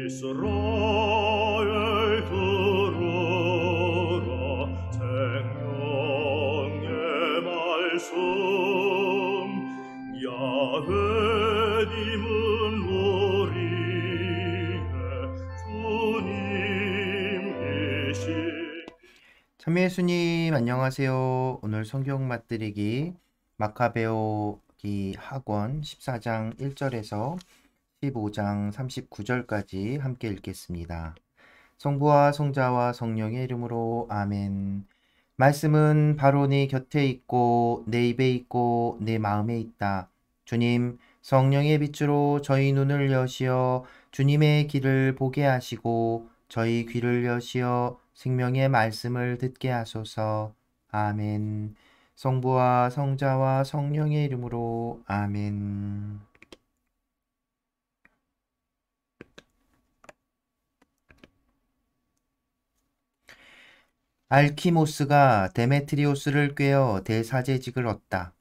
이스라엘 들으라 생명의 말씀 야훼님은 우리의 주님이시. 참여 예수님 안녕하세요. 오늘 성경 맛들이기 마카베오기 학원 14장 1절에서 15장 39절까지 함께 읽겠습니다. 성부와 성자와 성령의 이름으로 아멘. 말씀은 바로 내 곁에 있고 내 입에 있고 내 마음에 있다. 주님, 성령의 빛으로 저희 눈을 여시어 주님의 길을 보게 하시고 저희 귀를 여시어 생명의 말씀을 듣게 하소서. 아멘. 성부와 성자와 성령의 이름으로 아멘. 알키모스가 데메트리오스를 꾀어 대사제직을 얻다.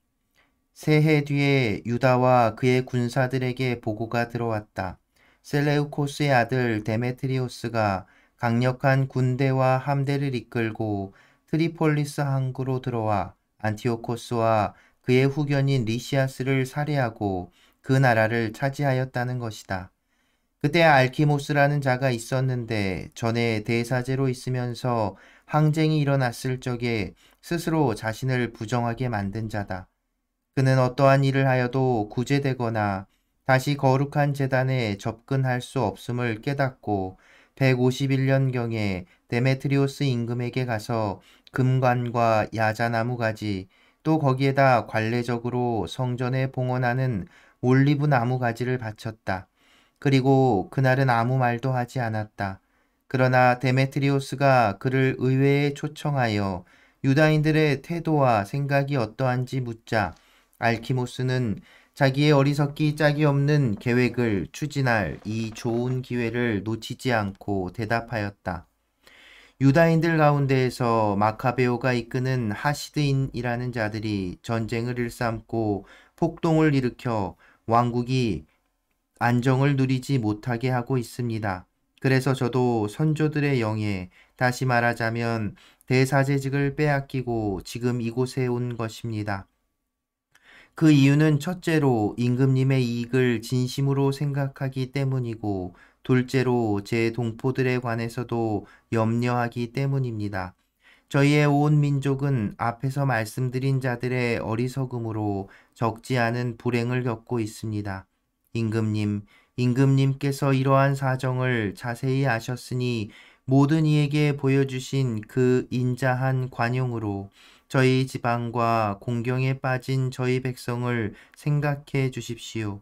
새해 뒤에 유다와 그의 군사들에게 보고가 들어왔다. 셀레우코스의 아들 데메트리오스가 강력한 군대와 함대를 이끌고 트리폴리스 항구로 들어와 안티오코스와 그의 후견인 리시아스를 살해하고 그 나라를 차지하였다는 것이다. 그때 알키모스라는 자가 있었는데 전에 대사제로 있으면서 항쟁이 일어났을 적에 스스로 자신을 부정하게 만든 자다. 그는 어떠한 일을 하여도 구제되거나 다시 거룩한 제단에 접근할 수 없음을 깨닫고 151년경에 데메트리오스 임금에게 가서 금관과 야자나무 가지 또 거기에다 관례적으로 성전에 봉헌하는 올리브 나무 가지를 바쳤다. 그리고 그날은 아무 말도 하지 않았다. 그러나 데메트리오스가 그를 의회에 초청하여 유다인들의 태도와 생각이 어떠한지 묻자 알키모스는 자기의 어리석기 짝이 없는 계획을 추진할 이 좋은 기회를 놓치지 않고 대답하였다. 유다인들 가운데에서 마카베오가 이끄는 하시드인이라는 자들이 전쟁을 일삼고 폭동을 일으켜 왕국이 안정을 누리지 못하게 하고 있습니다. 그래서 저도 선조들의 영에 다시 말하자면 대사제직을 빼앗기고 지금 이곳에 온 것입니다. 그 이유는 첫째로 임금님의 이익을 진심으로 생각하기 때문이고 둘째로 제 동포들에 관해서도 염려하기 때문입니다. 저희의 온 민족은 앞에서 말씀드린 자들의 어리석음으로 적지 않은 불행을 겪고 있습니다. 임금님께서 이러한 사정을 자세히 아셨으니 모든 이에게 보여주신 그 인자한 관용으로 저희 지방과 공경에 빠진 저희 백성을 생각해 주십시오.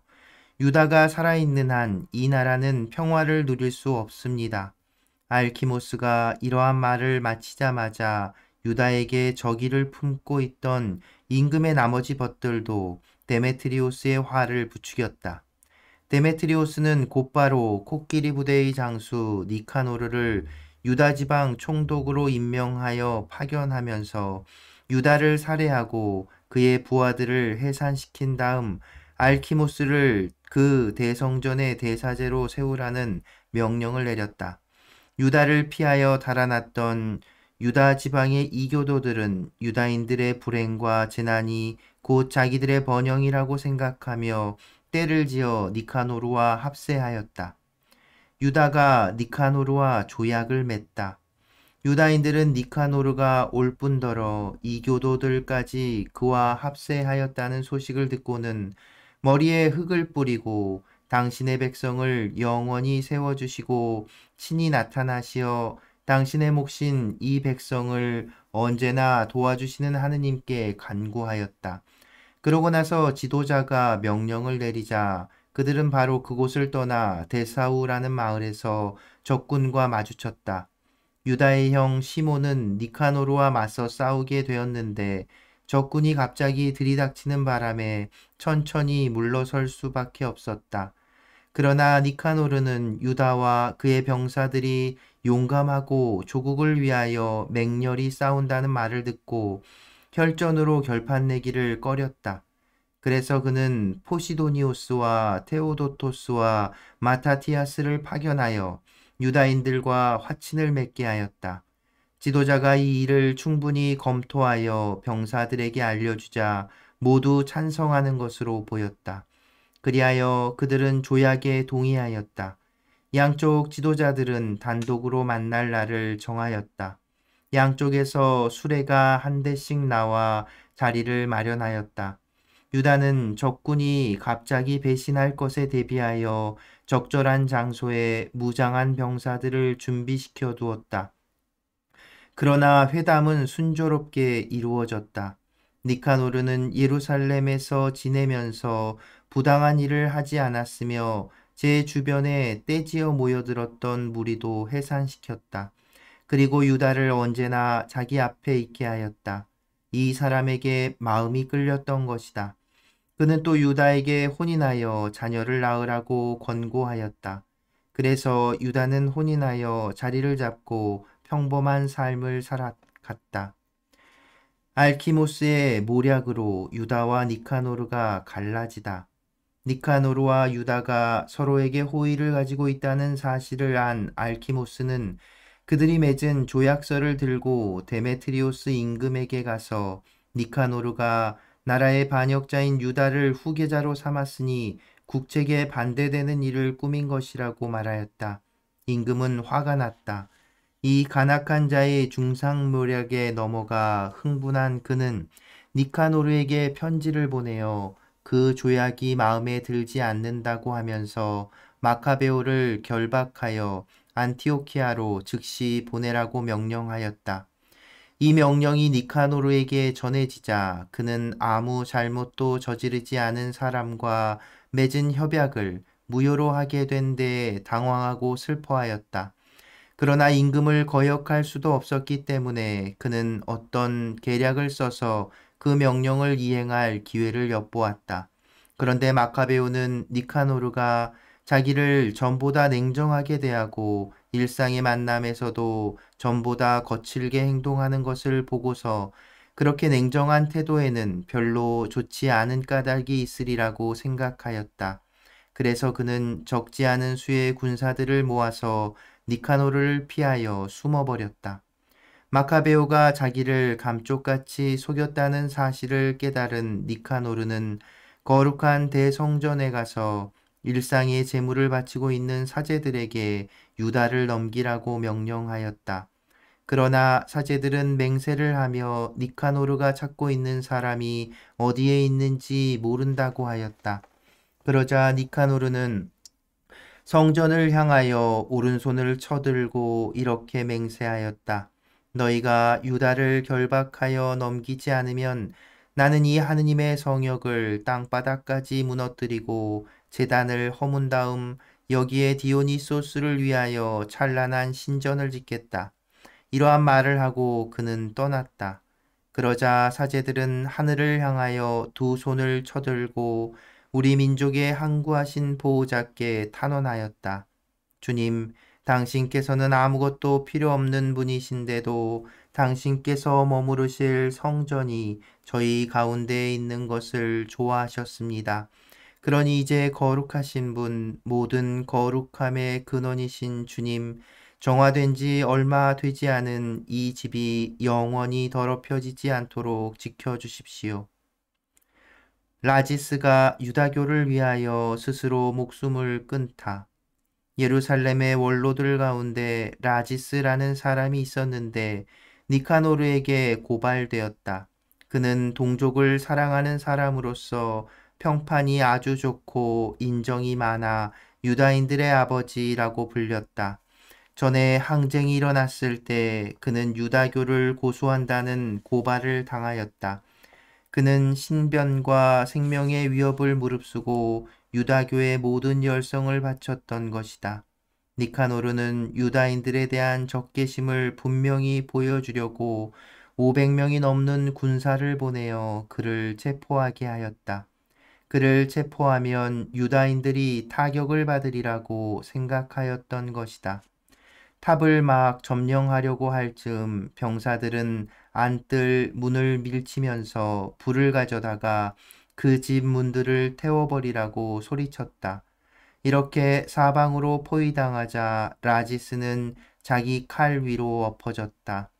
유다가 살아있는 한 이 나라는 평화를 누릴 수 없습니다. 알키모스가 이러한 말을 마치자마자 유다에게 적의를 품고 있던 임금의 나머지 벗들도 데메트리오스의 화를 부추겼다. 데메트리오스는 곧바로 코끼리 부대의 장수 니카노르를 유다 지방 총독으로 임명하여 파견하면서 유다를 살해하고 그의 부하들을 해산시킨 다음 알키모스를 그 대성전의 대사제로 세우라는 명령을 내렸다. 유다를 피하여 달아났던 유다 지방의 이교도들은 유다인들의 불행과 재난이 곧 자기들의 번영이라고 생각하며 때를 지어 니카노르와 합세하였다. 유다가 니카노르와 조약을 맺다. 유다인들은 니카노르가 올 뿐더러 이교도들까지 그와 합세하였다는 소식을 듣고는 머리에 흙을 뿌리고 당신의 백성을 영원히 세워주시고 친히 나타나시어 당신의 몫인 이 백성을 언제나 도와주시는 하느님께 간구하였다. 그러고 나서 지도자가 명령을 내리자 그들은 바로 그곳을 떠나 데사우라는 마을에서 적군과 마주쳤다. 유다의 형 시몬은 니카노르와 맞서 싸우게 되었는데 적군이 갑자기 들이닥치는 바람에 천천히 물러설 수밖에 없었다. 그러나 니카노르는 유다와 그의 병사들이 용감하고 조국을 위하여 맹렬히 싸운다는 말을 듣고 혈전으로 결판내기를 꺼렸다. 그래서 그는 포시도니오스와 테오도토스와 마타티아스를 파견하여 유다인들과 화친을 맺게 하였다. 지도자가 이 일을 충분히 검토하여 병사들에게 알려주자 모두 찬성하는 것으로 보였다. 그리하여 그들은 조약에 동의하였다. 양쪽 지도자들은 단독으로 만날 날을 정하였다. 양쪽에서 수레가 한 대씩 나와 자리를 마련하였다. 유다는 적군이 갑자기 배신할 것에 대비하여 적절한 장소에 무장한 병사들을 준비시켜 두었다. 그러나 회담은 순조롭게 이루어졌다. 니카노르는 예루살렘에서 지내면서 부당한 일을 하지 않았으며 제 주변에 떼지어 모여들었던 무리도 해산시켰다. 그리고 유다를 언제나 자기 앞에 있게 하였다. 이 사람에게 마음이 끌렸던 것이다. 그는 또 유다에게 혼인하여 자녀를 낳으라고 권고하였다. 그래서 유다는 혼인하여 자리를 잡고 평범한 삶을 살아갔다. 알키모스의 모략으로 유다와 니카노르가 갈라지다. 니카노르와 유다가 서로에게 호의를 가지고 있다는 사실을 안 알키모스는 그들이 맺은 조약서를 들고 데메트리오스 임금에게 가서 니카노르가 나라의 반역자인 유다를 후계자로 삼았으니 국책에 반대되는 일을 꾸민 것이라고 말하였다. 임금은 화가 났다. 이 간악한 자의 중상모략에 넘어가 흥분한 그는 니카노르에게 편지를 보내어 그 조약이 마음에 들지 않는다고 하면서 마카베오를 결박하여 안티오키아로 즉시 보내라고 명령하였다. 이 명령이 니카노르에게 전해지자 그는 아무 잘못도 저지르지 않은 사람과 맺은 협약을 무효로 하게 된 데 당황하고 슬퍼하였다. 그러나 임금을 거역할 수도 없었기 때문에 그는 어떤 계략을 써서 그 명령을 이행할 기회를 엿보았다. 그런데 마카베오는 니카노르가 자기를 전보다 냉정하게 대하고 일상의 만남에서도 전보다 거칠게 행동하는 것을 보고서 그렇게 냉정한 태도에는 별로 좋지 않은 까닭이 있으리라고 생각하였다. 그래서 그는 적지 않은 수의 군사들을 모아서 니카노르를 피하여 숨어버렸다. 마카베오가 자기를 감쪽같이 속였다는 사실을 깨달은 니카노르는 거룩한 대성전에 가서 일상의 제물을 바치고 있는 사제들에게 유다를 넘기라고 명령하였다. 그러나 사제들은 맹세를 하며 니카노르가 찾고 있는 사람이 어디에 있는지 모른다고 하였다. 그러자 니카노르는 성전을 향하여 오른손을 쳐들고 이렇게 맹세하였다. 너희가 유다를 결박하여 넘기지 않으면 나는 이 하느님의 성역을 땅바닥까지 무너뜨리고 제단을 허문 다음 여기에 디오니소스를 위하여 찬란한 신전을 짓겠다. 이러한 말을 하고 그는 떠났다. 그러자 사제들은 하늘을 향하여 두 손을 쳐들고 우리 민족의 항구하신 보호자께 탄원하였다. 주님, 당신께서는 아무것도 필요 없는 분이신데도 당신께서 머무르실 성전이 저희 가운데에 있는 것을 좋아하셨습니다. 그러니 이제 거룩하신 분, 모든 거룩함의 근원이신 주님, 정화된 지 얼마 되지 않은 이 집이 영원히 더럽혀지지 않도록 지켜주십시오. 라지스가 유다교를 위하여 스스로 목숨을 끊다. 예루살렘의 원로들 가운데 라지스라는 사람이 있었는데 니카노르에게 고발되었다. 그는 동족을 사랑하는 사람으로서 평판이 아주 좋고 인정이 많아 유다인들의 아버지라고 불렸다. 전에 항쟁이 일어났을 때 그는 유다교를 고소한다는 고발을 당하였다. 그는 신변과 생명의 위협을 무릅쓰고 유다교의 모든 열성을 바쳤던 것이다. 니카노르는 유다인들에 대한 적개심을 분명히 보여주려고 500명이 넘는 군사를 보내어 그를 체포하게 하였다. 그를 체포하면 유다인들이 타격을 받으리라고 생각하였던 것이다. 탑을 막 점령하려고 할 즈음 병사들은 안뜰 문을 밀치면서 불을 가져다가 그 집 문들을 태워버리라고 소리쳤다. 이렇게 사방으로 포위당하자 라지스는 자기 칼 위로 엎어졌다.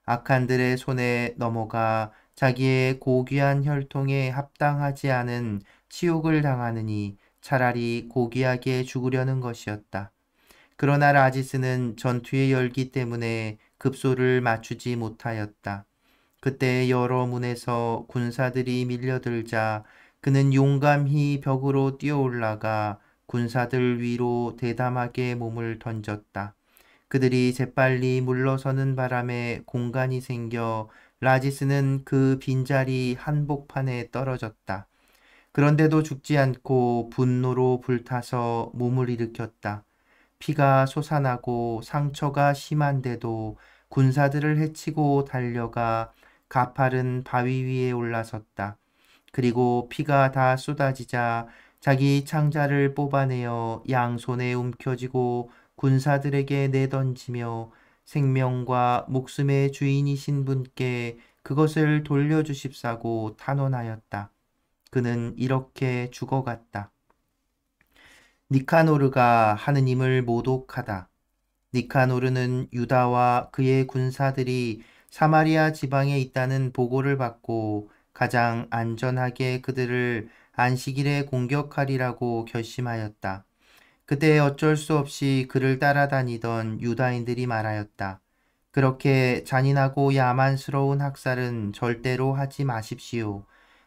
악한들의 손에 넘어가 자기의 고귀한 혈통에 합당하지 않은 치욕을 당하느니 차라리 고귀하게 죽으려는 것이었다. 그러나 라지스는 전투의 열기 때문에 급소를 맞추지 못하였다. 그때 여러 문에서 군사들이 밀려들자 그는 용감히 벽으로 뛰어올라가 군사들 위로 대담하게 몸을 던졌다. 그들이 재빨리 물러서는 바람에 공간이 생겨 라지스는 그 빈자리 한복판에 떨어졌다. 그런데도 죽지 않고 분노로 불타서 몸을 일으켰다. 피가 솟아나고 상처가 심한데도 군사들을 헤치고 달려가 가파른 바위 위에 올라섰다. 그리고 피가 다 쏟아지자 자기 창자를 뽑아내어 양손에 움켜쥐고 군사들에게 내던지며 생명과 목숨의 주인이신 분께 그것을 돌려주십사고 탄원하였다. 그는 이렇게 죽어갔다. 니카노르가 하느님을 모독하다. 니카노르는 유다와 그의 군사들이 사마리아 지방에 있다는 보고를 받고 가장 안전하게 그들을 안식일에 공격하리라고 결심하였다. 그때 어쩔 수 없이 그를 따라다니던 유다인들이 말하였다. 그렇게 잔인하고 야만스러운 학살은 절대로 하지 마십시오.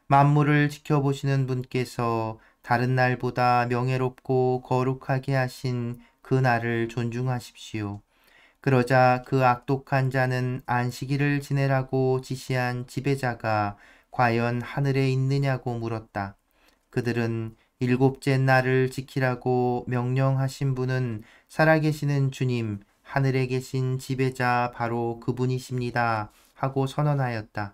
만물을 지켜보시는 분께서 다른 날보다 명예롭고 거룩하게 하신 그 날을 존중하십시오. 그러자 그 악독한 자는 안식일을 지내라고 지시한 지배자가 과연 하늘에 있느냐고 물었다. 그들은 일곱째 날을 지키라고 명령하신 분은 살아계시는 주님, 하늘에 계신 지배자 바로 그분이십니다. 하고 선언하였다.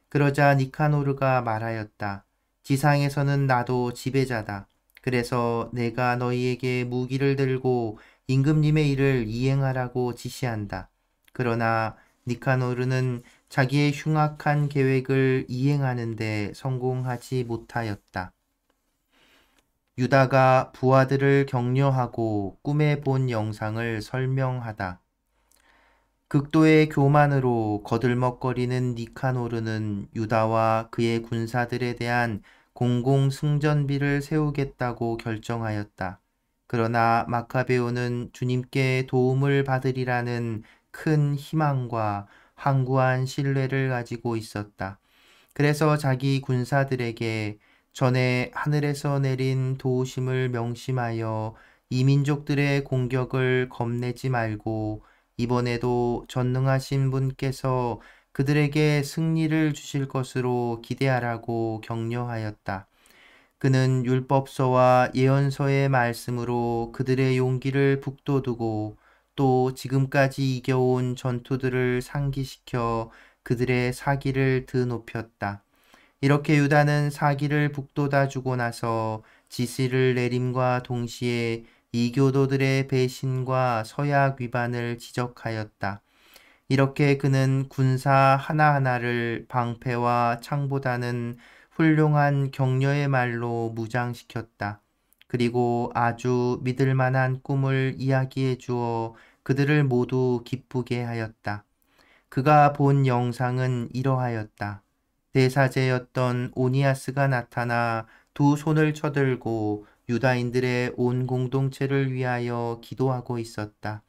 그러자 니카노르가 말하였다. 지상에서는 나도 지배자다. 그래서 내가 너희에게 무기를 들고 임금님의 일을 이행하라고 지시한다. 그러나 니카노르는 자기의 흉악한 계획을 이행하는데 성공하지 못하였다. 유다가 부하들을 격려하고 꿈에 본 영상을 설명하다. 극도의 교만으로 거들먹거리는 니카노르는 유다와 그의 군사들에 대한 공공 승전비를 세우겠다고 결정하였다. 그러나 마카베오는 주님께 도움을 받으리라는 큰 희망과 확고한 신뢰를 가지고 있었다. 그래서 자기 군사들에게 전에 하늘에서 내린 도우심을 명심하여 이민족들의 공격을 겁내지 말고 이번에도 전능하신 분께서 그들에게 승리를 주실 것으로 기대하라고 격려하였다. 그는 율법서와 예언서의 말씀으로 그들의 용기를 북돋우고 또 지금까지 이겨온 전투들을 상기시켜 그들의 사기를 드높였다. 이렇게 유다는 사기를 북돋아주고 나서 지시를 내림과 동시에 이교도들의 배신과 서약 위반을 지적하였다. 이렇게 그는 군사 하나하나를 방패와 창보다는 훌륭한 격려의 말로 무장시켰다. 그리고 아주 믿을 만한 꿈을 이야기해 주어 그들을 모두 기쁘게 하였다. 그가 본 영상은 이러하였다. 대사제였던 오니아스가 나타나 두 손을 쳐들고 유다인들의 온 공동체를 위하여 기도하고 있었다.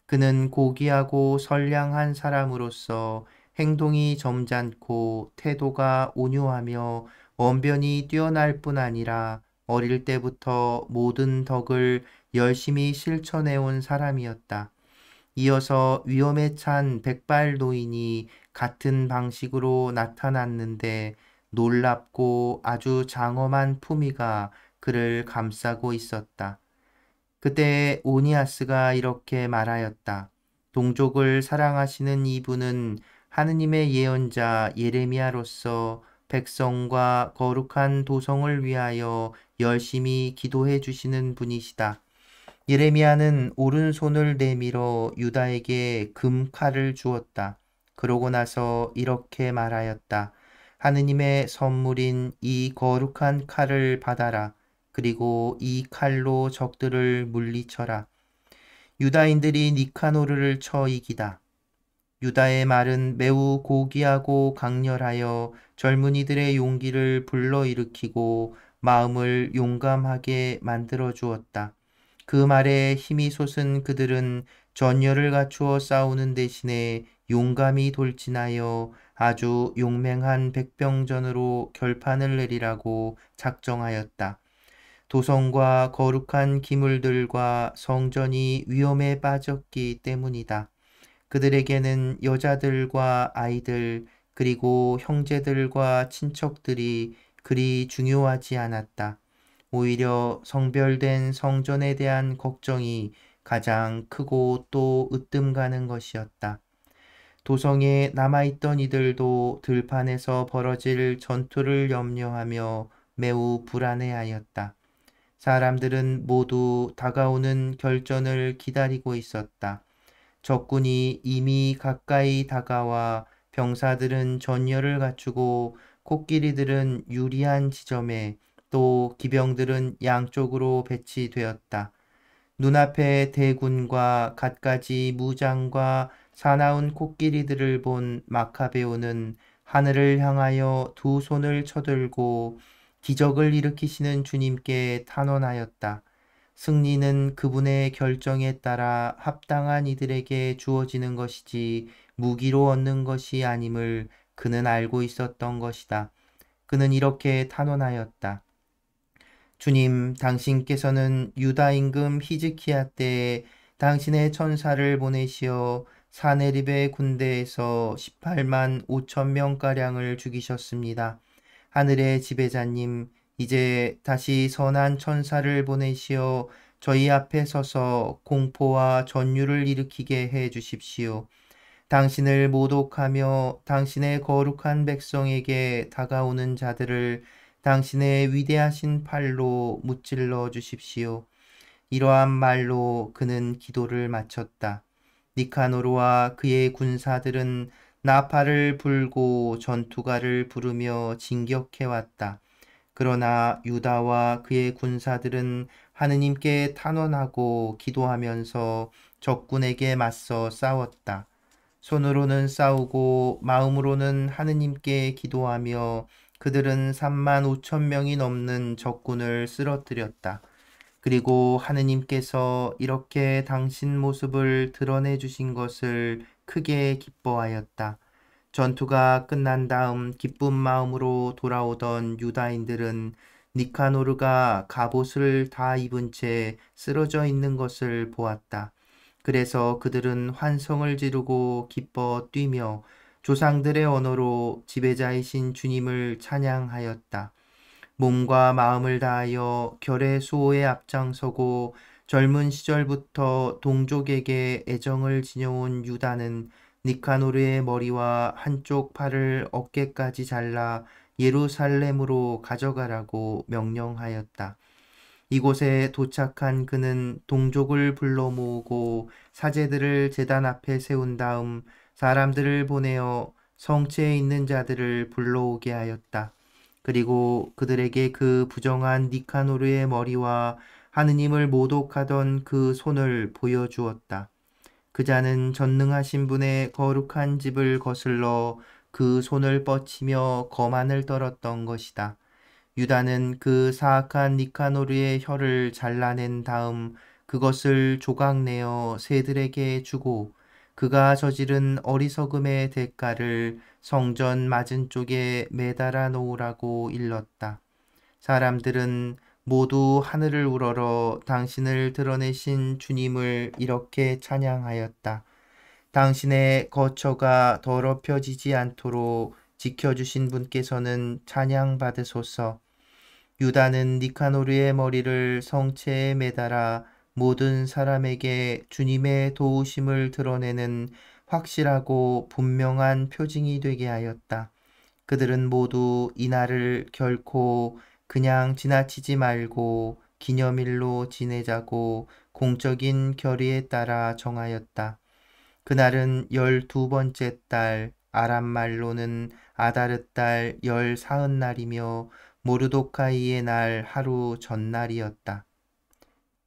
그는 고귀하고 선량한 사람으로서 행동이 점잖고 태도가 온유하며 언변이 뛰어날 뿐 아니라 어릴 때부터 모든 덕을 열심히 실천해온 사람이었다. 이어서 위험에 찬 백발 노인이 같은 방식으로 나타났는데 놀랍고 아주 장엄한 품위가 그를 감싸고 있었다. 그때 오니아스가 이렇게 말하였다. 동족을 사랑하시는 이분은 하느님의 예언자 예레미야로서 백성과 거룩한 도성을 위하여 열심히 기도해 주시는 분이시다. 예레미야는 오른손을 내밀어 유다에게 금칼을 주었다. 그러고 나서 이렇게 말하였다. 하느님의 선물인 이 거룩한 칼을 받아라. 그리고 이 칼로 적들을 물리쳐라. 유다인들이 니카노르를 쳐 이기다. 유다의 말은 매우 고귀하고 강렬하여 젊은이들의 용기를 불러일으키고 마음을 용감하게 만들어 주었다. 그 말에 힘이 솟은 그들은 전열을 갖추어 싸우는 대신에 용감히 돌진하여 아주 용맹한 백병전으로 결판을 내리라고 작정하였다. 도성과 거룩한 기물들과 성전이 위험에 빠졌기 때문이다. 그들에게는 여자들과 아이들 그리고 형제들과 친척들이 그리 중요하지 않았다. 오히려 성별된 성전에 대한 걱정이 가장 크고 또 으뜸 가는 것이었다. 도성에 남아있던 이들도 들판에서 벌어질 전투를 염려하며 매우 불안해하였다. 사람들은 모두 다가오는 결전을 기다리고 있었다. 적군이 이미 가까이 다가와 병사들은 전열을 갖추고 코끼리들은 유리한 지점에 또 기병들은 양쪽으로 배치되었다. 눈앞에 대군과 갖가지 무장과 사나운 코끼리들을 본 마카베오는 하늘을 향하여 두 손을 쳐들고 기적을 일으키시는 주님께 탄원하였다. 승리는 그분의 결정에 따라 합당한 이들에게 주어지는 것이지 무기로 얻는 것이 아님을 그는 알고 있었던 것이다. 그는 이렇게 탄원하였다. 주님, 당신께서는 유다 임금 히즈키야 때에 당신의 천사를 보내시어 사네립의 군대에서 18만 5천 명가량을 죽이셨습니다. 하늘의 지배자님, 이제 다시 선한 천사를 보내시어 저희 앞에 서서 공포와 전율을 일으키게 해 주십시오. 당신을 모독하며 당신의 거룩한 백성에게 다가오는 자들을 당신의 위대하신 팔로 무찔러 주십시오. 이러한 말로 그는 기도를 마쳤다. 니카노르와 그의 군사들은 나팔을 불고 전투가를 부르며 진격해왔다. 그러나 유다와 그의 군사들은 하느님께 탄원하고 기도하면서 적군에게 맞서 싸웠다. 손으로는 싸우고 마음으로는 하느님께 기도하며 그들은 3만 5천 명이 넘는 적군을 쓰러뜨렸다. 그리고 하느님께서 이렇게 당신 모습을 드러내 주신 것을 크게 기뻐하였다. 전투가 끝난 다음 기쁜 마음으로 돌아오던 유다인들은 니카노르가 갑옷을 다 입은 채 쓰러져 있는 것을 보았다. 그래서 그들은 환성을 지르고 기뻐 뛰며 조상들의 언어로 지배자이신 주님을 찬양하였다. 몸과 마음을 다하여 결의 수호에 앞장서고 젊은 시절부터 동족에게 애정을 지녀온 유다는 니카노르의 머리와 한쪽 팔을 어깨까지 잘라 예루살렘으로 가져가라고 명령하였다. 이곳에 도착한 그는 동족을 불러 모으고 사제들을 제단 앞에 세운 다음 사람들을 보내어 성체에 있는 자들을 불러오게 하였다. 그리고 그들에게 그 부정한 니카노르의 머리와 하느님을 모독하던 그 손을 보여주었다. 그 자는 전능하신 분의 거룩한 집을 거슬러 그 손을 뻗치며 거만을 떨었던 것이다. 유다는 그 사악한 니카노르의 혀를 잘라낸 다음 그것을 조각내어 새들에게 주고 그가 저지른 어리석음의 대가를 성전 맞은 쪽에 매달아 놓으라고 일렀다. 사람들은 모두 하늘을 우러러 당신을 드러내신 주님을 이렇게 찬양하였다. 당신의 거처가 더럽혀지지 않도록 지켜주신 분께서는 찬양받으소서. 유다는 니카노르의 머리를 성체에 매달아 모든 사람에게 주님의 도우심을 드러내는 확실하고 분명한 표징이 되게 하였다. 그들은 모두 이날을 결코 그냥 지나치지 말고 기념일로 지내자고 공적인 결의에 따라 정하였다. 그날은 12번째 달, 아람 말로는 아다르 달 열 사흔 날이며 모르도카이의 날 하루 전날이었다.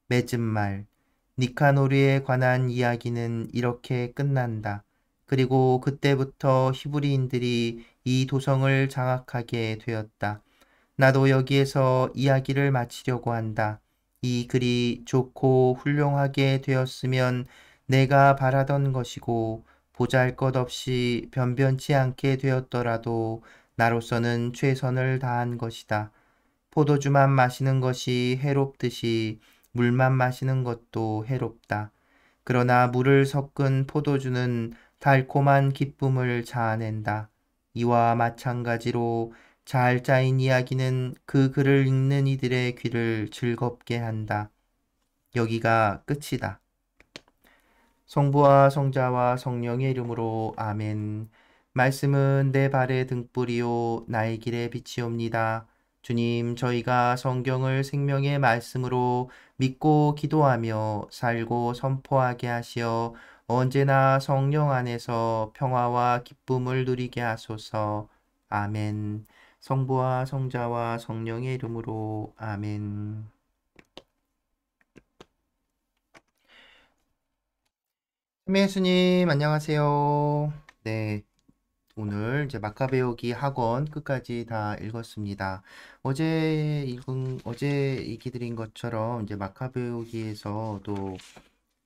맺은 말 니카노르에 관한 이야기는 이렇게 끝난다. 그리고 그때부터 히브리인들이 이 도성을 장악하게 되었다. 나도 여기에서 이야기를 마치려고 한다. 이 글이 좋고 훌륭하게 되었으면 내가 바라던 것이고 보잘것없이 변변치 않게 되었더라도 나로서는 최선을 다한 것이다. 포도주만 마시는 것이 해롭듯이 물만 마시는 것도 해롭다. 그러나 물을 섞은 포도주는 달콤한 기쁨을 자아낸다. 이와 마찬가지로 잘 짜인 이야기는 그 글을 읽는 이들의 귀를 즐겁게 한다. 여기가 끝이다. 성부와 성자와 성령의 이름으로 아멘. 말씀은 내 발의 등불이요 나의 길의 빛이옵니다. 주님, 저희가 성경을 생명의 말씀으로 믿고 기도하며 살고 선포하게 하시어 언제나 성령 안에서 평화와 기쁨을 누리게 하소서. 아멘. 성부와 성자와 성령의 이름으로 아멘. 예수님, 안녕하세요. 네, 오늘 이제 마카베오기 학원 끝까지 다 읽었습니다. 어제 얘기 드린 것처럼 이제 마카베오기에서도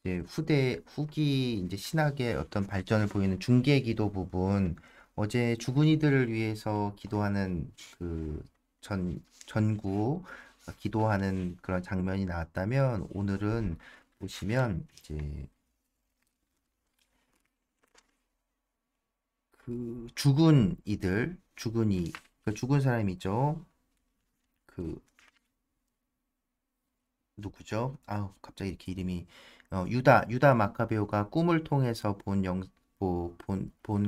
이제 후기 이제 신학의 어떤 발전을 보이는 중계 기도 부분, 어제 죽은 이들을 위해서 기도하는 그 전구 기도하는 그런 장면이 나왔다면, 오늘은 보시면 이제 그 죽은 사람이죠. 그 누구죠? 아우, 갑자기 이렇게 이름이 유다 마카베오가 꿈을 통해서 본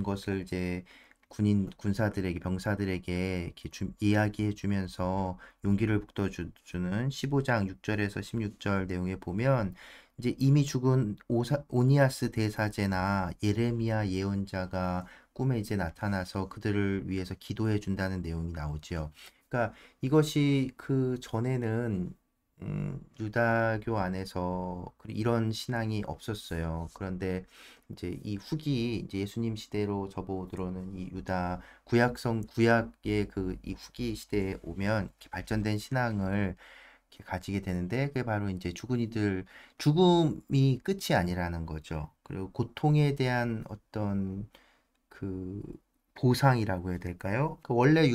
것을 이제 군사들에게 병사들에게 이렇게 이야기해 주면서 용기를 북돋주는 15장 6절에서 16절 내용에 보면, 이제 이미 죽은 오니아스 대사제나 예레미야 예언자가 꿈에 이제 나타나서 그들을 위해서 기도해 준다는 내용이 나오지요. 그러니까 이것이 그 전에는 유다교 안에서 이런 신앙이 없었어요. 그런데 이제 이 후기, 이제 예수님 시대로 접어들어오는 이 유다 구약의 그 이 후기 시대에 오면 이렇게 발전된 신앙을 이렇게 가지게 되는데, 그게 바로 이제 죽음이 끝이 아니라는 거죠. 그리고 고통에 대한 어떤 그 보상이라고 해야 될까요? 그 원래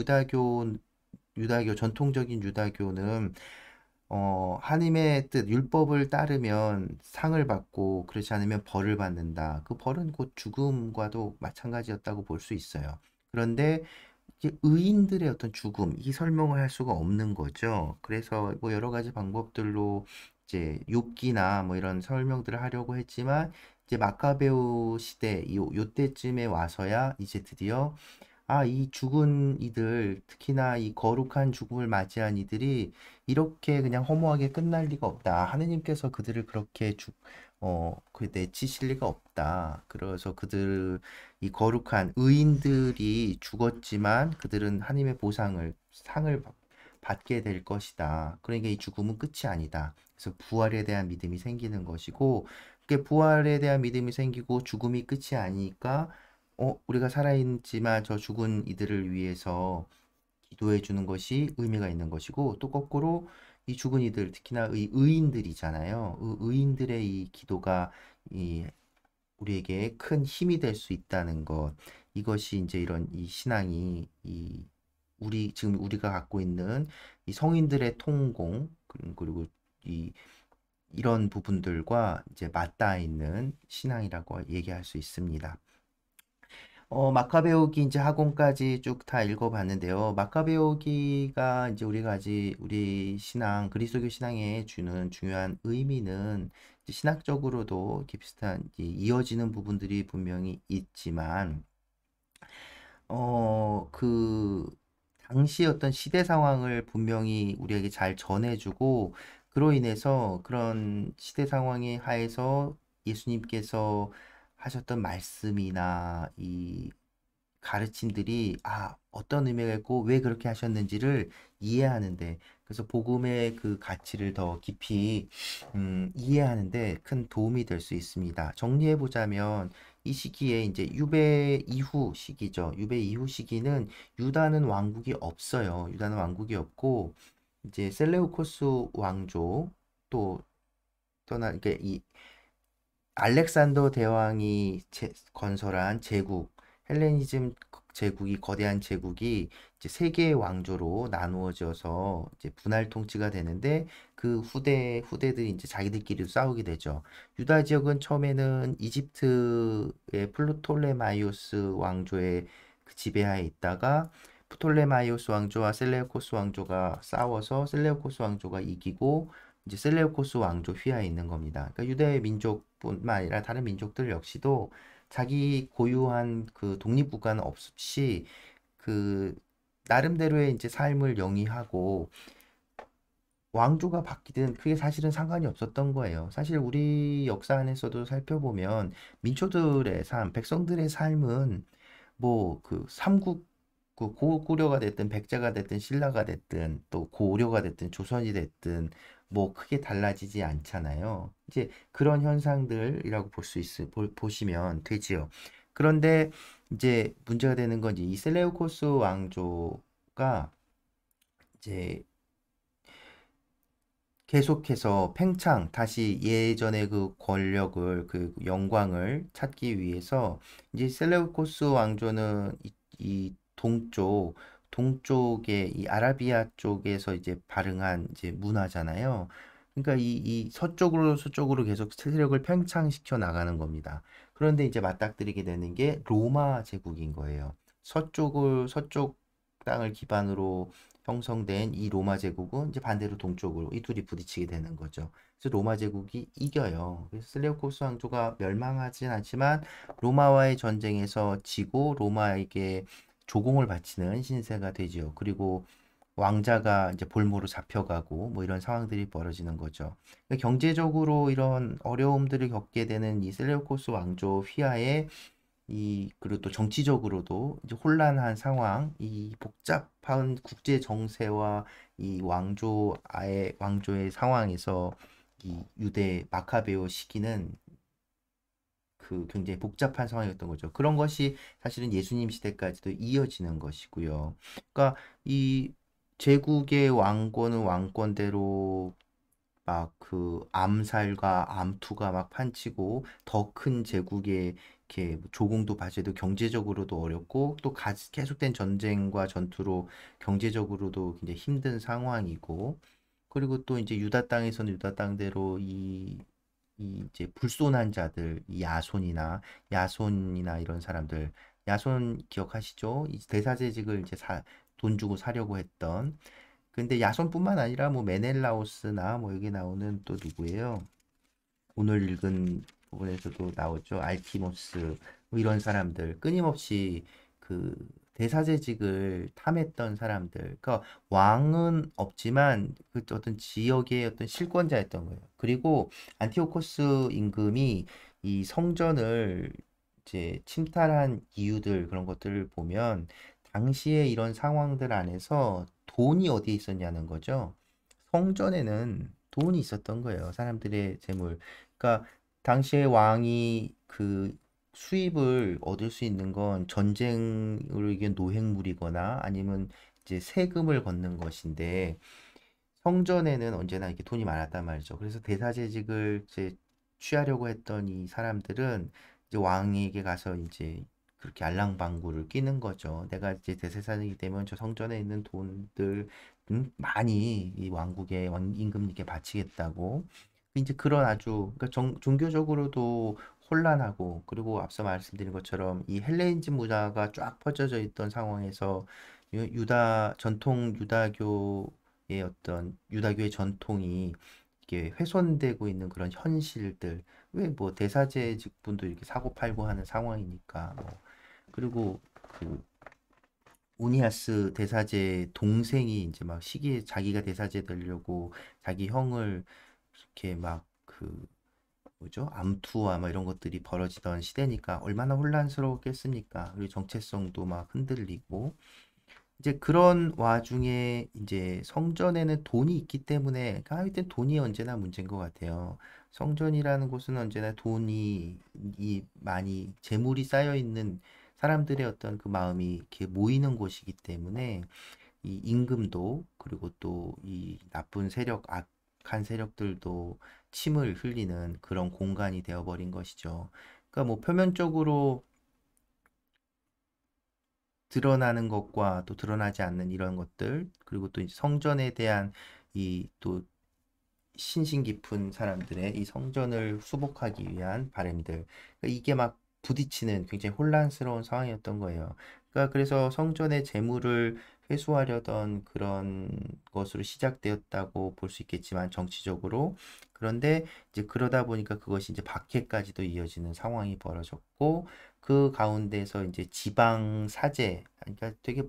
전통적인 유다교는 하나님의 뜻, 율법을 따르면 상을 받고 그렇지 않으면 벌을 받는다. 그 벌은 곧 죽음과도 마찬가지였다고 볼 수 있어요. 그런데 이제 의인들의 어떤 죽음, 이 설명을 할 수가 없는 거죠. 그래서 뭐 여러 가지 방법들로 이제 욥기나 뭐 이런 설명들을 하려고 했지만, 이제 마카베오 시대 요때쯤에 와서야 이제 드디어 이 죽은 이들, 특히나 이 거룩한 죽음을 맞이한 이들이 이렇게 그냥 허무하게 끝날 리가 없다. 하느님께서 그들을 그렇게 내치실 리가 없다. 그래서 이 거룩한 의인들이 죽었지만 그들은 하나님의 상을 받게 될 것이다. 그러니까 이 죽음은 끝이 아니다. 그래서 부활에 대한 믿음이 생기는 것이고, 그게 부활에 대한 믿음이 생기고 죽음이 끝이 아니니까 우리가 살아있지만 저 죽은 이들을 위해서 기도해 주는 것이 의미가 있는 것이고, 또 거꾸로 이 죽은 이들, 특히나 의인들이잖아요. 의인들의 이 기도가 이 우리에게 큰 힘이 될 수 있다는 것. 이것이 이제 이런 이 신앙이 지금 우리가 갖고 있는 이 성인들의 통공, 그리고 이런 부분들과 이제 맞닿아 있는 신앙이라고 얘기할 수 있습니다. 마카베오기 이제 학원까지 쭉 다 읽어봤는데요. 마카베오기가 이제 우리 그리스도교 신앙에 주는 중요한 의미는 이제 신학적으로도 이렇게 비슷한 이제 이어지는 부분들이 분명히 있지만, 그 당시 어떤 시대 상황을 분명히 우리에게 잘 전해주고, 그로 인해서 그런 시대 상황에 하에서 예수님께서 하셨던 말씀이나 가르침들이 어떤 의미가 있고 왜 그렇게 하셨는지를 이해하는데, 그래서 복음의 그 가치를 더 깊이 이해하는데 큰 도움이 될 수 있습니다. 정리해 보자면 이 시기에 이제 유배 이후 시기죠. 유배 이후 시기는 유다는 왕국이 없어요. 유다는 왕국이 없고 이제 셀레우코스 왕조 또 그러니까 이 알렉산더 대왕이 건설한 제국, 헬레니즘 제국이 거대한 제국이 이제 세 개의 왕조로 나누어져서 이제 분할 통치가 되는데 그 후대들이 이제 자기들끼리 싸우게 되죠. 유다 지역은 처음에는 이집트의 플토레마이오스 왕조의 그 지배하에 있다가 프톨레마이오스 왕조와 셀레우코스 왕조가 싸워서 셀레우코스 왕조가 이기고 이제 셀레우코스 왕조 휘하에 있는 겁니다. 그러니까 유대 민족뿐만 아니라 다른 민족들 역시도 자기 고유한 그 독립국가는 없이 그 나름대로의 이제 삶을 영위하고 왕조가 바뀌든 그게 사실은 상관이 없었던 거예요. 사실 우리 역사 안에서도 살펴보면 민초들의 삶, 백성들의 삶은 뭐 그 삼국 그 고구려가 됐든 백제가 됐든 신라가 됐든 또 고려가 됐든 조선이 됐든 뭐 크게 달라지지 않잖아요. 이제 그런 현상들이라고 볼 수 보시면 되지요. 그런데 이제 문제가 되는 건 이제 이 셀레우코스 왕조가 이제 계속해서 다시 예전의 그 권력을, 그 영광을 찾기 위해서 이제 셀레우코스 왕조는 이 동쪽의 이 아라비아 쪽에서 이제 발흥한 이제 문화잖아요. 그러니까 이 서쪽으로 계속 세력을 팽창시켜 나가는 겁니다. 그런데 이제 맞닥뜨리게 되는 게 로마 제국인 거예요. 서쪽 땅을 기반으로 형성된 이 로마 제국은 이제 반대로 동쪽으로 이 둘이 부딪히게 되는 거죠. 그래서 로마 제국이 이겨요. 그래서 셀레우코스 왕조가 멸망하진 않지만 로마와의 전쟁에서 지고 로마에게 조공을 바치는 신세가 되지요. 그리고 왕자가 이제 볼모로 잡혀가고 뭐 이런 상황들이 벌어지는 거죠. 그러니까 경제적으로 이런 어려움들을 겪게 되는 이 셀레우코스 왕조 휘하에 그리고 또 정치적으로도 이제 혼란한 상황, 이 복잡한 국제 정세와 이 왕조의 상황에서 이 유대 마카베오 시기는 그 굉장히 복잡한 상황이었던 거죠. 그런 것이 사실은 예수님 시대까지도 이어지는 것이고요. 그러니까 이 제국의 왕권은 왕권대로 막 그 암살과 암투가 막 판치고 더 큰 제국에 이렇게 조공도 받아도 경제적으로도 어렵고 또 계속된 전쟁과 전투로 경제적으로도 굉장히 힘든 상황이고 그리고 또 이제 유다 땅에서는 유다 땅대로 이 이제 불손한 자들, 이 야손이나 이런 사람들, 야손 기억하시죠? 이 대사제직을 이제 돈 주고 사려고 했던. 근데 야손뿐만 아니라 뭐 메넬라오스나 뭐 여기 나오는 또 누구예요? 오늘 읽은 부분에서도 나오죠. 알티모스 뭐 이런 사람들 끊임없이 그 대사제직을 탐했던 사람들. 그러니까 왕은 없지만 그 어떤 지역의 어떤 실권자였던 거예요. 그리고 안티오코스 임금이 이 성전을 이제 침탈한 이유들 그런 것들을 보면 당시에 이런 상황들 안에서 돈이 어디에 있었냐는 거죠. 성전에는 돈이 있었던 거예요. 사람들의 재물. 그러니까 당시에 왕이 그 수입을 얻을 수 있는 건 전쟁으로 이긴 노획물이거나 아니면 이제 세금을 걷는 것인데 성전에는 언제나 이렇게 돈이 많았단 말이죠. 그래서 대사제직을 이제 취하려고 했던 이 사람들은 이제 왕에게 가서 이제 그렇게 알랑방구를 끼는 거죠. 내가 이제 대제사장이 되면 저 성전에 있는 돈들 많이 이 왕국의 왕 임금님께 바치겠다고. 이제 그런 아주 그러니까 종교적으로도 혼란하고 그리고 앞서 말씀드린 것처럼 이 헬레니즘 문화가 쫙 퍼져져 있던 상황에서 전통 유다교의 어떤 유다교의 전통이 이게 훼손되고 있는 그런 현실들 왜 뭐 대사제 직분도 이렇게 사고팔고 하는 상황이니까 뭐 그리고 그 오니아스 대사제 동생이 이제 막 자기가 대사제 되려고 자기 형을 이렇게 막그 뭐죠? 암투와 뭐 이런 것들이 벌어지던 시대니까 얼마나 혼란스러웠겠습니까? 그리고 정체성도 막 흔들리고 이제 그런 와중에 이제 성전에는 돈이 있기 때문에 하여튼 돈이 언제나 문제인 것 같아요. 성전이라는 곳은 언제나 돈이 이 많이 재물이 쌓여 있는 사람들의 어떤 그 마음이 이렇게 모이는 곳이기 때문에 이 임금도 그리고 또 이 나쁜 세력, 악한 세력들도 침을 흘리는 그런 공간이 되어버린 것이죠. 그러니까 뭐 표면적으로 드러나는 것과 또 드러나지 않는 이런 것들, 그리고 또 이제 성전에 대한 이 또 신신 깊은 사람들의 이 성전을 수복하기 위한 바램들, 그러니까 이게 막 부딪히는 굉장히 혼란스러운 상황이었던 거예요. 그러니까 그래서 성전의 재물을 회수하려던 그런 것으로 시작되었다고 볼 수 있겠지만 정치적으로 그런데 이제 그러다 보니까 그것이 이제 박해까지도 이어지는 상황이 벌어졌고 그 가운데서 이제 지방 사제 그러니까 되게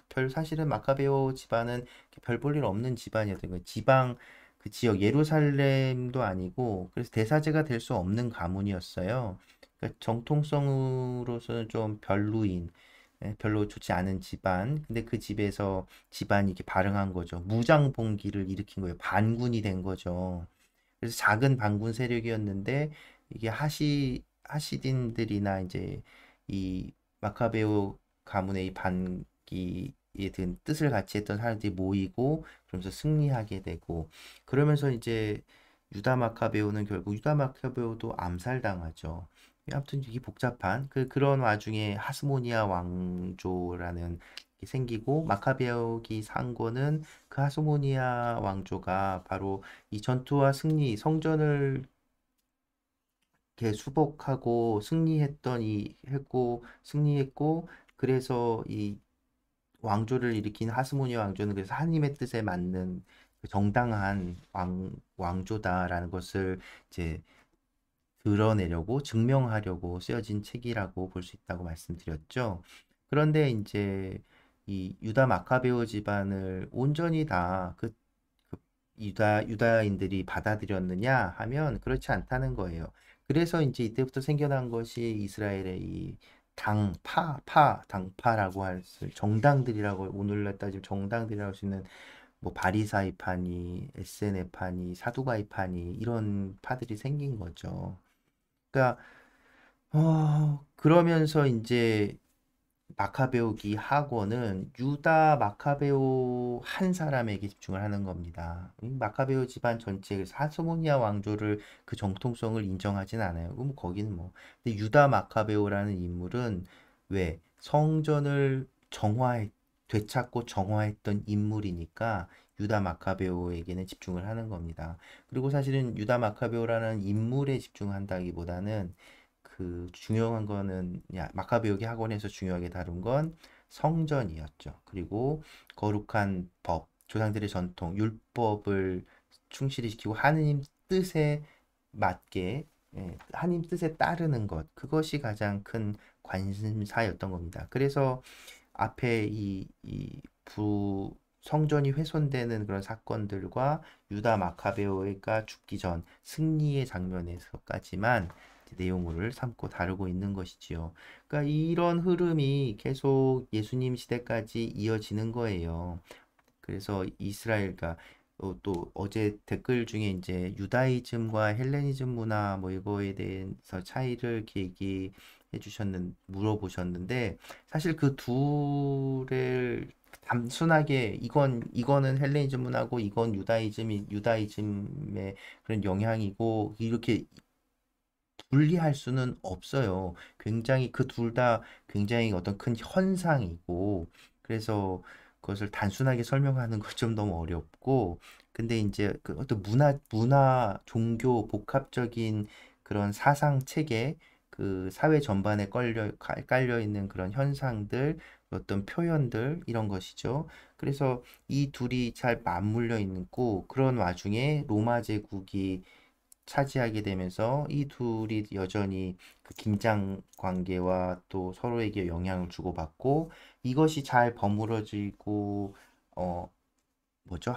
별 사실은 마카베오 집안은 별 볼 일 없는 집안이었던 거예요. 지방 그 지역 예루살렘도 아니고 그래서 대사제가 될 수 없는 가문이었어요. 그러니까 정통성으로서는 좀 별로인 별로 좋지 않은 집안. 근데 그 집에서 집안이 이렇게 발흥한 거죠. 무장봉기를 일으킨 거예요. 반군이 된 거죠. 그래서 작은 반군 세력이었는데 이게 하시딘들이나 이제 이 마카베오 가문의 이 반기에 든 뜻을 같이 했던 사람들이 모이고 그러면서 승리하게 되고 그러면서 이제 유다 마카베오는 결국 유다 마카베오도 암살당하죠. 아무튼 이게 복잡한 그런 와중에 하스모니아 왕조라는 게 생기고 마카베오기 상고는 그 하스모니아 왕조가 바로 이 전투와 승리, 성전을 이렇게 수복하고 승리했던 이 했고 승리했고 그래서 이 왕조를 일으킨 하스모니아 왕조는 그래서 하나님의 뜻에 맞는 그 정당한 왕조다라는 것을 이제 드러내려고 증명하려고 쓰여진 책이라고 볼 수 있다고 말씀드렸죠. 그런데 이제 이 유다 마카베오 집안을 온전히 다그 유다인들이 받아들였느냐 하면 그렇지 않다는 거예요. 그래서 이제 이때부터 생겨난 것이 이스라엘의 이 당파라고 할 수, 정당들이라고 오늘날 따지면 정당들이라고 할 수 있는 뭐 바리사이파니, SNF파니, 사두가이파니 이런 파들이 생긴 거죠. 그러니까 그러면서 이제 마카베오기 학원은 유다 마카베오 한 사람에게 집중을 하는 겁니다. 마카베오 집안 전체 그래서 하스모니아 왕조를 그 정통성을 인정하진 않아요. 그럼 거기는 뭐 근데 유다 마카베오라는 인물은 왜 성전을 되찾고 정화했던 인물이니까 유다 마카베오에게는 집중을 하는 겁니다. 그리고 사실은 유다 마카베오라는 인물에 집중한다기보다는 그 중요한 거는 마카베오기 학원에서 중요하게 다룬 건 성전이었죠. 그리고 거룩한 법, 조상들의 전통, 율법을 충실히 지키고 하느님 뜻에 맞게 하나님 뜻에 따르는 것 그것이 가장 큰 관심사였던 겁니다. 그래서 앞에 성전이 훼손되는 그런 사건들과 유다 마카베오가 죽기 전 승리의 장면에서까지만 내용을 삼고 다루고 있는 것이지요. 그러니까 이런 흐름이 계속 예수님 시대까지 이어지는 거예요. 그래서 이스라엘과 또 어제 댓글 중에 이제 유다이즘과 헬레니즘 문화 뭐 이거에 대해서 차이를 이렇게 얘기해 물어보셨는데 사실 그 둘을 단순하게 이거는 헬레니즘 문화고 이건 유다이즘의 그런 영향이고 이렇게 분리할 수는 없어요. 굉장히 그 둘 다 굉장히 어떤 큰 현상이고 그래서 그것을 단순하게 설명하는 건 좀 너무 어렵고 근데 이제 그 어떤 종교 복합적인 그런 사상 체계 그 사회 전반에 깔려 있는 그런 현상들 어떤 표현들 이런 것이죠. 그래서 이 둘이 잘 맞물려 있고 그런 와중에 로마 제국이 차지하게 되면서 이 둘이 여전히 그 긴장 관계와 또 서로에게 영향을 주고받고 이것이 잘 버무러지고 어 뭐죠?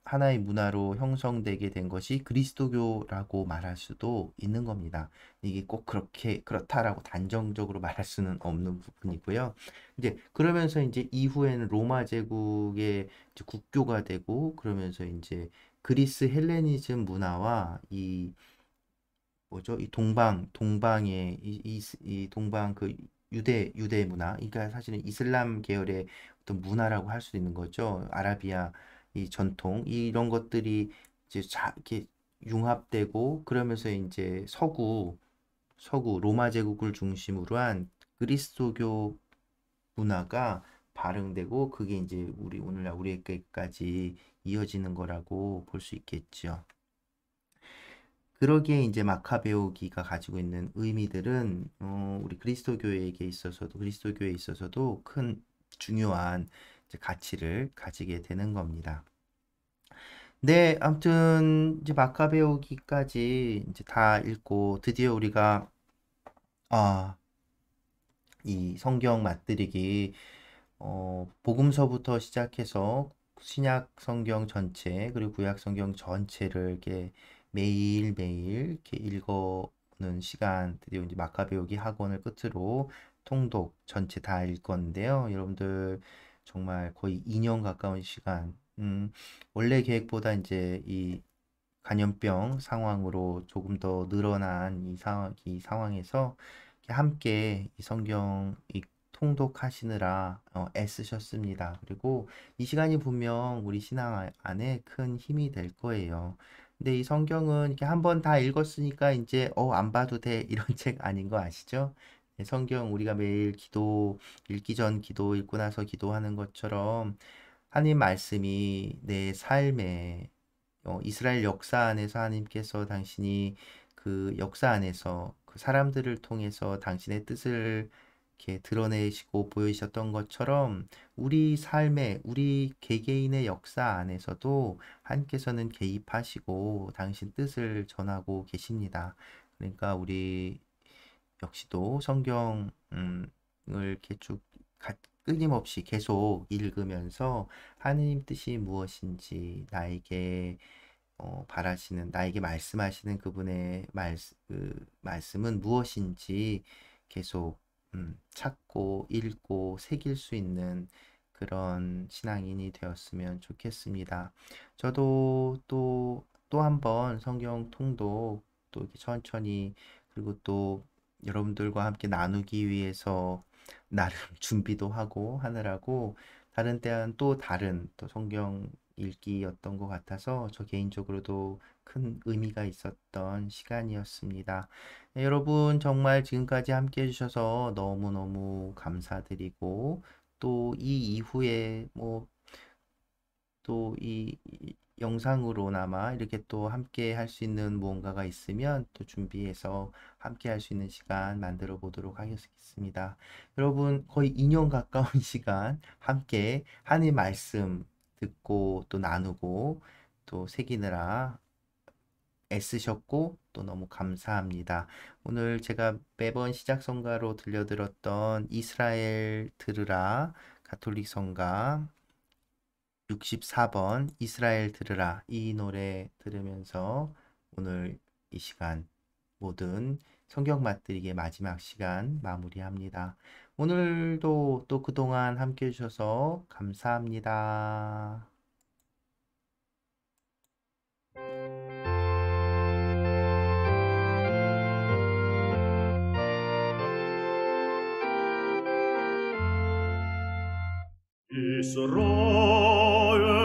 하나의 문화로 형성되게 된 것이 그리스도교라고 말할 수도 있는 겁니다. 이게 꼭 그렇게 그렇다라고 단정적으로 말할 수는 없는 부분이고요. 이제 그러면서 이제 이후에는 로마 제국의 이제 국교가 되고 그러면서 이제 그리스 헬레니즘 문화와 이 뭐죠? 이 동방의 이 동방 그 유대 문화, 그러니까 사실은 이슬람 계열의 어떤 문화라고 할 수 있는 거죠. 아라비아 이 전통 이런 것들이 이제 이렇게 융합되고 그러면서 이제 서구 로마 제국을 중심으로 한 그리스도교 문화가 발흥되고 그게 이제 오늘날 우리에게까지 이어지는 거라고 볼 수 있겠죠. 그러기에 이제 마카베오기가 가지고 있는 의미들은 우리 그리스도교에 있어서도 큰 중요한 이제 가치를 가지게 되는 겁니다. 네, 아무튼 이제 마카베오기까지 이제 다 읽고 드디어 우리가 아, 이 성경 맛들이기 복음서부터 시작해서 신약 성경 전체 그리고 구약 성경 전체를 이렇게 매일매일 이렇게 읽어는 시간 드디어 이제 마카베오기 학원을 끝으로 통독 전체 다 읽었는데요. 여러분들 정말 거의 2년 가까운 시간 원래 계획보다 이제 이 간염병 상황으로 조금 더 늘어난 이 상황에서 함께 이 성경 통독하시느라 애쓰셨습니다. 그리고 이 시간이 분명 우리 신앙 안에 큰 힘이 될 거예요. 근데 이 성경은 이렇게 한번 다 읽었으니까 이제 안 봐도 돼 이런 책 아닌 거 아시죠? 네, 성경 우리가 매일 읽기 전 기도, 읽고 나서 기도하는 것처럼 하나님 말씀이 내 삶에 이스라엘 역사 안에서 하나님께서 당신이 그 역사 안에서 그 사람들을 통해서 당신의 뜻을 이렇게 드러내시고 보여주셨던 것처럼 우리 삶에 우리 개개인의 역사 안에서도 하나님께서는 개입하시고 당신 뜻을 전하고 계십니다. 그러니까 우리 역시도 성경을 이렇게 쭉 끊임없이 계속 읽으면서 하느님 뜻이 무엇인지 나에게 말씀하시는 그분의 말씀은 무엇인지 계속 찾고 읽고 새길 수 있는 그런 신앙인이 되었으면 좋겠습니다. 저도 또 한 번 성경 통독 또 이렇게 천천히 그리고 또 여러분들과 함께 나누기 위해서 나름 준비도 하고 하느라고 다른 때와는 또 다른 또 성경 읽기였던 것 같아서 저 개인적으로도 큰 의미가 있었던 시간이었습니다. 네, 여러분 정말 지금까지 함께 해주셔서 너무너무 감사드리고 또 이 이후에 또 이 영상으로나마 이렇게 또 함께 할 수 있는 무언가가 있으면 또 준비해서 함께 할 수 있는 시간 만들어 보도록 하겠습니다. 여러분 거의 2년 가까운 시간 함께 하나님 말씀 듣고 또 나누고 또 새기느라 애쓰셨고 또 너무 감사합니다. 오늘 제가 매번 시작 성가로 들려드렸던 이스라엘 들으라 가톨릭 성가 64번 이스라엘 들으라 이 노래 들으면서 오늘 이 시간 모든 성경 맛들이기의 마지막 시간 마무리합니다. 오늘도 또 그동안 함께 해주셔서 감사합니다. Israel